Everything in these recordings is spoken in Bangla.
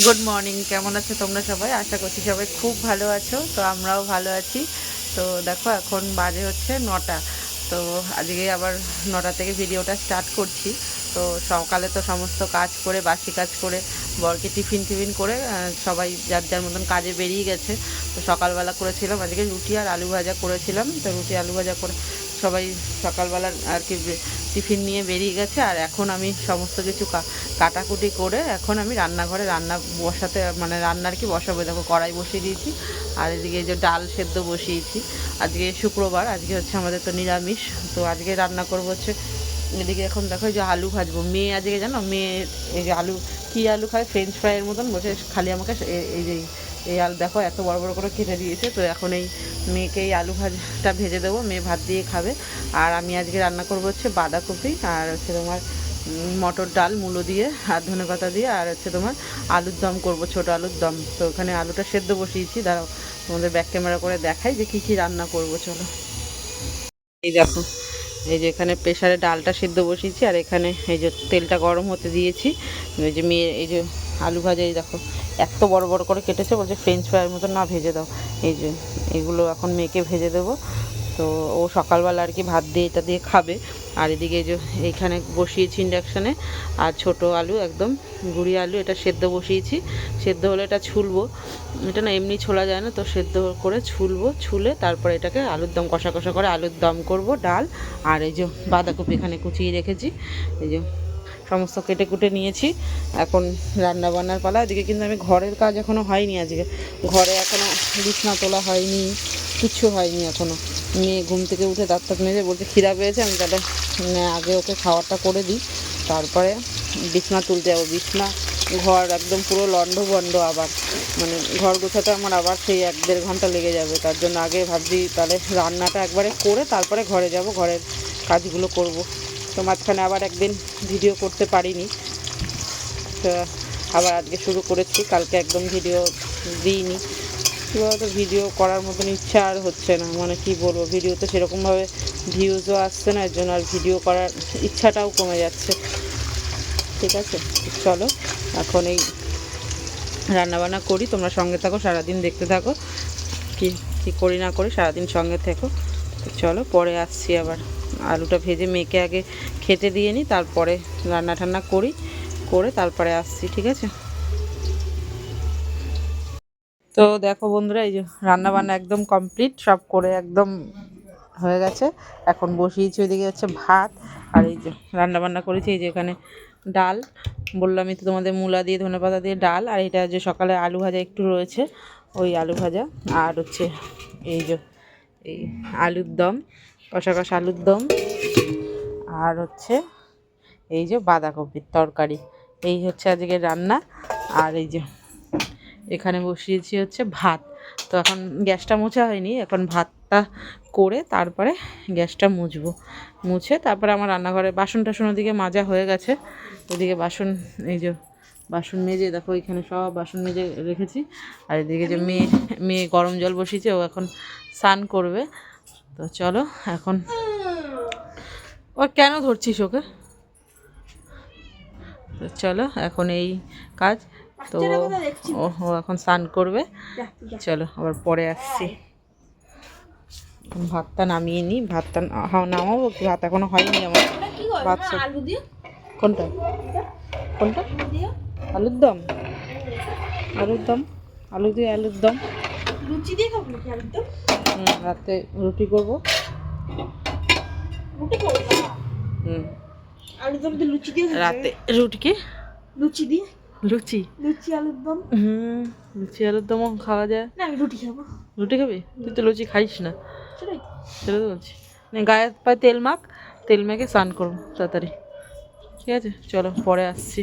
গুড মর্নিং, কেমন আছো তোমরা সবাই? আশা করছি সবাই খুব ভালো আছো। তো আমরাও ভালো আছি। তো দেখো এখন বাজে হচ্ছে 9টা। তো আজকে আবার 9টা থেকে ভিডিওটা স্টার্ট করছি। তো সকালে তো সমস্ত কাজ করে, বাসি কাজ করে, বরকে টিফিন করে সবাই যার যার মতন কাজে বেরিয়ে গেছে। তো সকালবেলা করেছিলাম আজকে রুটি আর আলু ভাজা করেছিলাম। তো রুটি আলু ভাজা করে সবাই সকালবেলা আর কি টিফিন নিয়ে বেরিয়ে গেছে। আর এখন আমি সমস্ত কিছু কাটাকুটি করে এখন আমি রান্নাঘরে রান্না বসাতে মানে রান্নার কি বসাবো, দেখো কড়াই বসিয়ে দিয়েছি। আর এদিকে যে ডাল সেদ্ধ বসিয়েছি। আজকে শুক্রবার, আজকে হচ্ছে আমাদের তো নিরামিষ। তো আজকে রান্না করবো হচ্ছে, এদিকে এখন দেখো এই যে আলু ভাজবো। মেয়ে আজকে জানো, মেয়ে এই যে আলু, কী আলু খায়, ফ্রেঞ্চ ফ্রাইয়ের মতন বসে খালি আমাকে এই যে এই আলু দেখো এত বড় বড় করে কেটে দিয়েছে। তো এখন এই মেয়েকে এই আলু ভাজটা ভেজে দেবো, মেয়ে ভাত দিয়ে খাবে। আর আমি আজকে রান্না করবো হচ্ছে বাঁধাকপি আর হচ্ছে তোমার মটর ডাল মূলো দিয়ে আর ধনেপাতা দিয়ে, আর হচ্ছে তোমার আলুর দম করবো, ছোটো আলুর দম। তো ওখানে আলুটা সেদ্ধ বসিয়েছি, দাঁড়াও তোমাদের ব্যাক ক্যামেরা করে দেখাই যে কী কী রান্না করবো, চলো। এই দেখো, এই যে এখানে প্রেশারে ডালটা সিদ্ধ বসিয়েছি, আর এখানে এই যে তেলটা গরম হতে দিয়েছি। এই যে মেয়ে এই যে আলু ভাজা, এই দেখো এত বড় বড় করে কেটেছে, বলছে ফ্রেঞ্চ ফ্রাইয়ের মতো না ভেজে দাও। এই যে এগুলো এখন মেয়েকে ভেজে দেবো। তো ও সকালবেলা আর কি ভাত দিয়ে এটা দিয়ে খাবে। আর এদিকে যে এইখানে বসিয়েছি ইন্ডাকশানে, আর ছোট আলু একদম গুঁড়ি আলু, এটা সেদ্ধ বসিয়েছি। সেদ্ধ হলে এটা ছুলবো, এটা না এমনি ছোলা যায় না, তো সেদ্ধ করে ছুলবো, ছুলে তারপরে এটাকে আলুর দম কষা কষা করে আলুর দম করব, ডাল। আর এই যে বাঁধাকপি এখানে কুচিয়ে রেখেছি, এই যে সমস্ত কেটে কুটে নিয়েছি। এখন রান্না বান্নার পালা। এদিকে কিন্তু আমি ঘরের কাজ এখনও হয়নি, আজকে ঘরে এখনও বিছনা তোলা হয়নি, কিচ্ছু হয়নি এখনও। মেয়ে ঘুম থেকে উঠে দাঁত টাত মেজে বলতে খিদা পেয়েছে, আমি তাহলে আগে ওকে খাওয়ারটা করে দিই, তারপরে বিছনা তুলতে যাবো। বিছনা ঘর একদম পুরো লণ্ডভণ্ড, আবার মানে ঘর গোছাতে আমার আবার সেই 1-1.5 ঘন্টা লেগে যাবে। তার জন্য আগে ভাবছি তাহলে রান্নাটা একবারে করে তারপরে ঘরে যাব, ঘরের কাজগুলো করব। তো মাঝখানে আবার একদিন ভিডিও করতে পারিনি, তো আবার আজকে শুরু করেছি, কালকে একদম ভিডিও দিইনি। কী বলতো, ভিডিও করার মতন ইচ্ছা আর হচ্ছে না, মানে কি বলবো, ভিডিওতে সেরকমভাবে ভিউজও আসছে না, এর জন্য আর ভিডিও করার ইচ্ছাটাও কমে যাচ্ছে। ঠিক আছে, চলো এখন এই রান্নাবান্না করি, তোমরা সঙ্গে থাকো, সারাদিন দেখতে থাকো কি কী করি না করি, সারাদিন সঙ্গে থেকো। চলো পরে আসছি আবার। আলুটা ভেজে মেয়েকে আগে খেতে দিয়ে নিই, তারপরে রান্না টান্না করি, করে তারপরে আসছি, ঠিক আছে। তো দেখো বন্ধুরা, এই যে রান্না বান্না একদম কমপ্লিট, সব করে একদম হয়ে গেছে। এখন বসিয়েছি ওইদিকে হচ্ছে ভাত, আর এই যে রান্না বান্না করেছি। এই যে এখানে ডাল, বললামই তো তোমাদের, মূলা দিয়ে ধনেপাতা দিয়ে ডাল। আর এটা যে সকালে আলু ভাজা একটু রয়েছে, ওই আলু ভাজা। আর হচ্ছে এই যে এই আলুর দম, কষা কষা আলুর দম। আর হচ্ছে এই যে বাঁধাকপির তরকারি। এই হচ্ছে আজকে রান্না। আর এই যে এখানে বসিয়েছি হচ্ছে ভাত। তো এখন গ্যাসটা মোছা হয়নি, এখন ভাতটা করে তারপরে গ্যাসটা মুছবো, মুছে তারপরে আমার রান্নাঘরে বাসন টাসন ওদিকে মাজা হয়ে গেছে। ওদিকে বাসন, এই যে বাসন মেজে দেখো এখানে সব বাসন মেজে রেখেছি। আর এদিকে যে মেয়ে মেয়ে গরম জল বসিয়েছে, ও এখন স্নান করবে। তো চলো এখন, ও কেন ধরছিস ওকে? তো চলো এখন এই কাজ। তো ও ও এখন স্নান করবে, চলো আবার পরে আসছি। ভাতটা নামিয়ে নিই, ভাতটা নামাবো কি, ভাত এখনো হয়নি আমার। ভাত কোনটা কোনটা আলুর দম, আলুর দম, আলু দিয়ে আলুর দম। লুচি দিয়ে খাবো নাকি আলুর দম? রাতে রুটি করবো। রুটি করবো? আলুর দম দিয়ে লুচি দিয়ে রাতে রুটি, কি লুচি দিয়ে লুচি, লুচি আলুর দম। লুচি আলুর দমও খাওয়া যায় না, আমি রুটি খাবো। রুটি খাবি? তুই তো লুচি খাইস না, সেটা তো বলছি। গায়ে পায়ে তেল মাখ, তেল মেখে স্নান করবো তাড়াতাড়ি, ঠিক আছে। চলো পরে আসছি।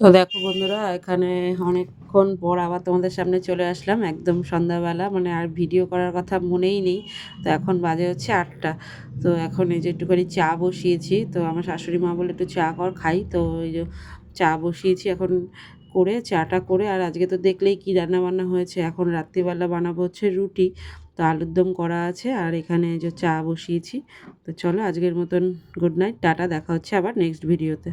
তো দেখো বন্ধুরা, এখানে অনেকক্ষণ পর আবার তোমাদের সামনে চলে আসলাম, একদম সন্ধ্যাবেলা, মানে আর ভিডিও করার কথা মনেই নেই। তো এখন বাজে হচ্ছে 8টা। তো এখন এই যে একটুখানি চা বসিয়েছি, তো আমার শাশুড়ি মা বলে একটু চা কর খাই, তো এই যে চা বসিয়েছি এখন, করে চাটা করে। আর আজকে তো দেখলেই কি রান্না বান্না হয়েছে। এখন রাত্রিবেলা বানাবো হচ্ছে রুটি, তো আলুর দম করা আছে, আর এখানে যে চা বসিয়েছি। তো চলো আজকের মতন গুড নাইট, টাটা, দেখা হচ্ছে আবার নেক্সট ভিডিওতে।